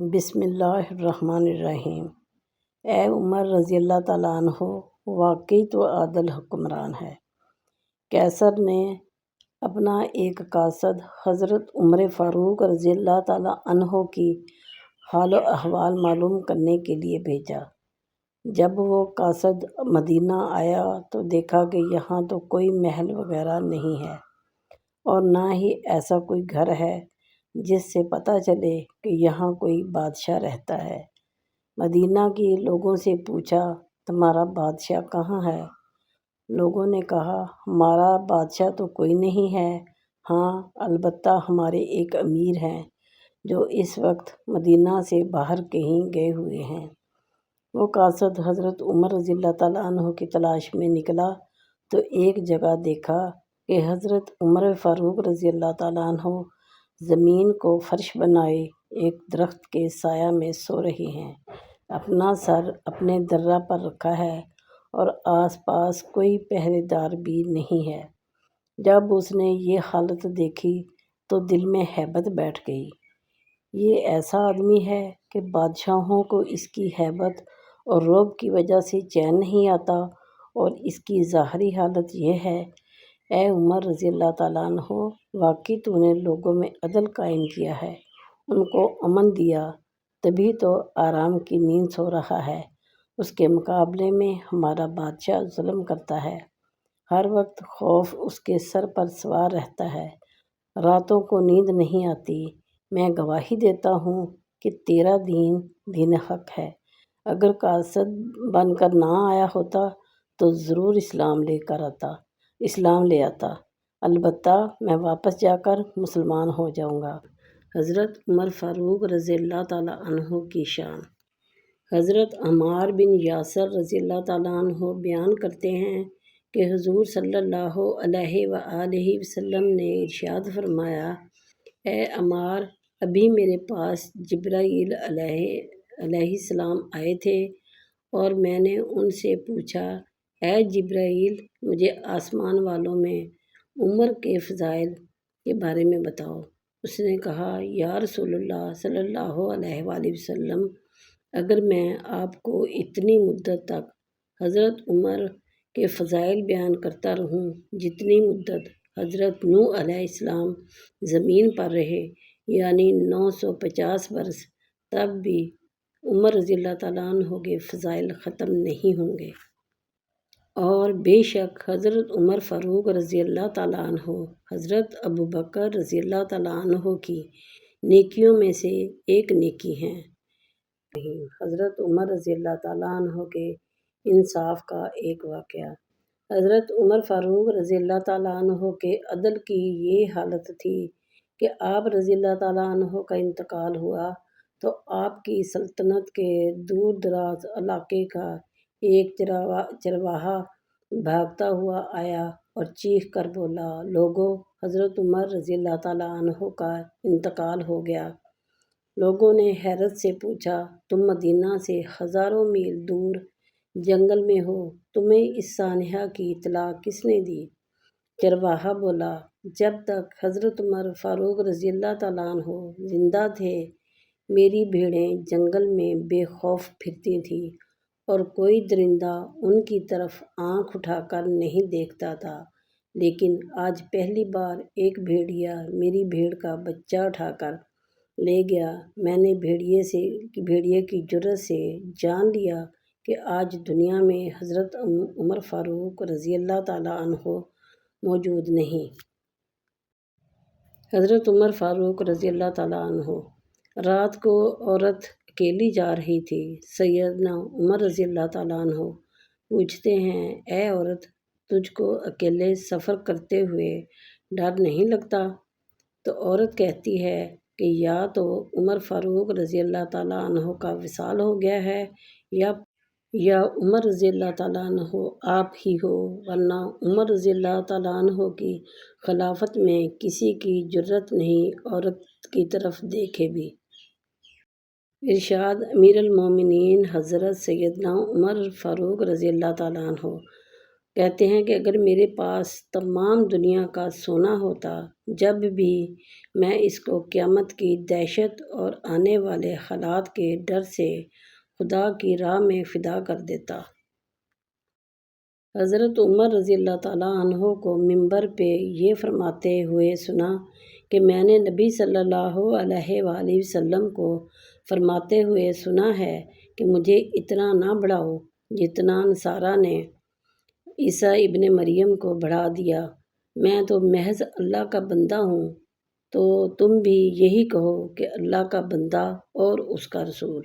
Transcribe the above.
بسم اللہ الرحمن الرحیم۔ اے عمر رضی اللہ تعالیٰ عنہ، واقعی تو عادل حکمران ہے۔ کیسر نے اپنا ایک قاصد حضرت عمر فاروق رضی اللہ تعالیٰ عنہ کی حال و احوال معلوم کرنے کے لیے بھیجا۔ جب وہ قاصد مدینہ آیا تو دیکھا کہ یہاں تو کوئی محل وغیرہ نہیں ہے اور نہ ہی ایسا کوئی گھر ہے جس سے پتہ چلے کہ یہاں کوئی بادشاہ رہتا ہے۔ مدینہ کے لوگوں سے پوچھا، تمہارا بادشاہ کہاں ہے؟ لوگوں نے کہا، ہمارا بادشاہ تو کوئی نہیں ہے، ہاں البتہ ہمارے ایک امیر ہیں جو اس وقت مدینہ سے باہر کہیں گئے ہوئے ہیں۔ وہ قاصد حضرت عمر رضی اللہ تعالیٰ عنہ کی تلاش میں نکلا تو ایک جگہ دیکھا کہ حضرت عمر فاروق رضی اللہ تعالیٰ عنہ زمین کو فرش بنائے ایک درخت کے سایہ میں سو رہے ہیں، اپنا سر اپنے درہ پر رکھا ہے اور آس پاس کوئی پہرے دار بھی نہیں ہے۔ جب اس نے یہ حالت دیکھی تو دل میں ہیبت بیٹھ گئی۔ یہ ایسا آدمی ہے کہ بادشاہوں کو اس کی ہیبت اور رعب کی وجہ سے چین نہیں آتا، اور اس کی ظاہری حالت یہ ہے، اے عمر رضی اللہ تعالیٰ عنہ، واقعی تو نے لوگوں میں عدل قائم کیا ہے، ان کو امن دیا، تبھی تو آرام کی نیند سو رہا ہے۔ اس کے مقابلے میں ہمارا بادشاہ ظلم کرتا ہے، ہر وقت خوف اس کے سر پر سوار رہتا ہے، راتوں کو نیند نہیں آتی۔ میں گواہی دیتا ہوں کہ تیرا دین دین حق ہے۔ اگر قاصد بن کر نہ آیا ہوتا تو ضرور اسلام لے آتا، البتہ میں واپس جا کر مسلمان ہو جاؤں گا۔ حضرت عمر فاروق رضی اللہ تعالیٰ عنہ کی شان۔ حضرت عمار بن یاسر رضی اللہ تعالیٰ عنہ بیان کرتے ہیں کہ حضور صلی اللہ علیہ وآلہ وسلم نے ارشاد فرمایا، اے عمار، ابھی میرے پاس جبرائیل علیہ السلام آئے تھے اور میں نے ان سے پوچھا، اے جبرائیل، مجھے آسمان والوں میں عمر کے فضائل کے بارے میں بتاؤ۔ اس نے کہا، یا رسول اللہ صلی اللہ علیہ وآلہ وسلم، اگر میں آپ کو اتنی مدت تک حضرت عمر کے فضائل بیان کرتا رہوں جتنی مدت حضرت نوح علیہ السلام زمین پر رہے، یعنی 950 برس، تب بھی عمر رضی اللہ تعالیٰ عنہ کے فضائل ختم نہیں ہوں گے۔ اور بے شک حضرت عمر فاروق رضی اللہ تعالیٰ عنہ حضرت ابوبکر رضی اللہ تعالیٰ عنہ کی نیکیوں میں سے ایک نیکی ہیں۔ حضرت عمر رضی اللہ تعالیٰ عنہ کے انصاف کا ایک واقعہ۔ حضرت عمر فاروق رضی اللہ تعالیٰ عنہ کے عدل کی یہ حالت تھی کہ آپ رضی اللہ تعالیٰ عنہ کا انتقال ہوا تو آپ کی سلطنت کے دور دراز علاقے کا ایک چرواہا بھاگتا ہوا آیا اور چیخ کر بولا، لوگو، حضرت عمر رضی اللہ تعالیٰ عنہ کا انتقال ہو گیا۔ لوگوں نے حیرت سے پوچھا، تم مدینہ سے ہزاروں میل دور جنگل میں ہو، تمہیں اس سانحہ کی اطلاع کس نے دی؟ چرواہا بولا، جب تک حضرت عمر فاروق رضی اللہ تعالیٰ عنہ زندہ تھے، میری بھیڑیں جنگل میں بے خوف پھرتی تھیں اور کوئی درندہ ان کی طرف آنکھ اٹھا کر نہیں دیکھتا تھا، لیکن آج پہلی بار ایک بھیڑیا میری بھیڑ کا بچہ اٹھا کر لے گیا۔ میں نے بھیڑیے کی جرأت سے جان لیا کہ آج دنیا میں حضرت عمر فاروق رضی اللہ تعالیٰ عنہ موجود نہیں۔ حضرت عمر فاروق رضی اللہ تعالیٰ عنہ۔ رات کو عورت اکیلی جا رہی تھی۔ سیدنا عمر رضی اللہ تعالیٰ عنہ پوچھتے ہیں، اے عورت، تجھ کو اکیلے سفر کرتے ہوئے ڈر نہیں لگتا؟ تو عورت کہتی ہے کہ یا تو عمر فاروق رضی اللہ تعالیٰ عنہ کا وصال ہو گیا ہے یا عمر رضی اللہ تعالیٰ عنہ آپ ہی ہو، ورنہ عمر رضی اللہ تعالیٰ عنہ کی خلافت میں کسی کی جرأت نہیں عورت کی طرف دیکھے بھی۔ ارشاد امیر المومنین حضرت سیدنا عمر فاروق رضی اللہ تعالیٰ عنہ۔ کہتے ہیں کہ اگر میرے پاس تمام دنیا کا سونا ہوتا، جب بھی میں اس کو قیامت کی دہشت اور آنے والے حالات کے ڈر سے خدا کی راہ میں فدا کر دیتا۔ حضرت عمر رضی اللہ تعالیٰ عنہ کو منبر پہ یہ فرماتے ہوئے سنا کہ میں نے نبی صلی اللہ علیہ وآلہ وسلم کو فرماتے ہوئے سنا ہے کہ مجھے اتنا نہ بڑھاؤ جتنا نصارہ نے عیسیٰ ابن مریم کو بڑھا دیا، میں تو محض اللہ کا بندہ ہوں، تو تم بھی یہی کہو کہ اللہ کا بندہ اور اس کا رسول۔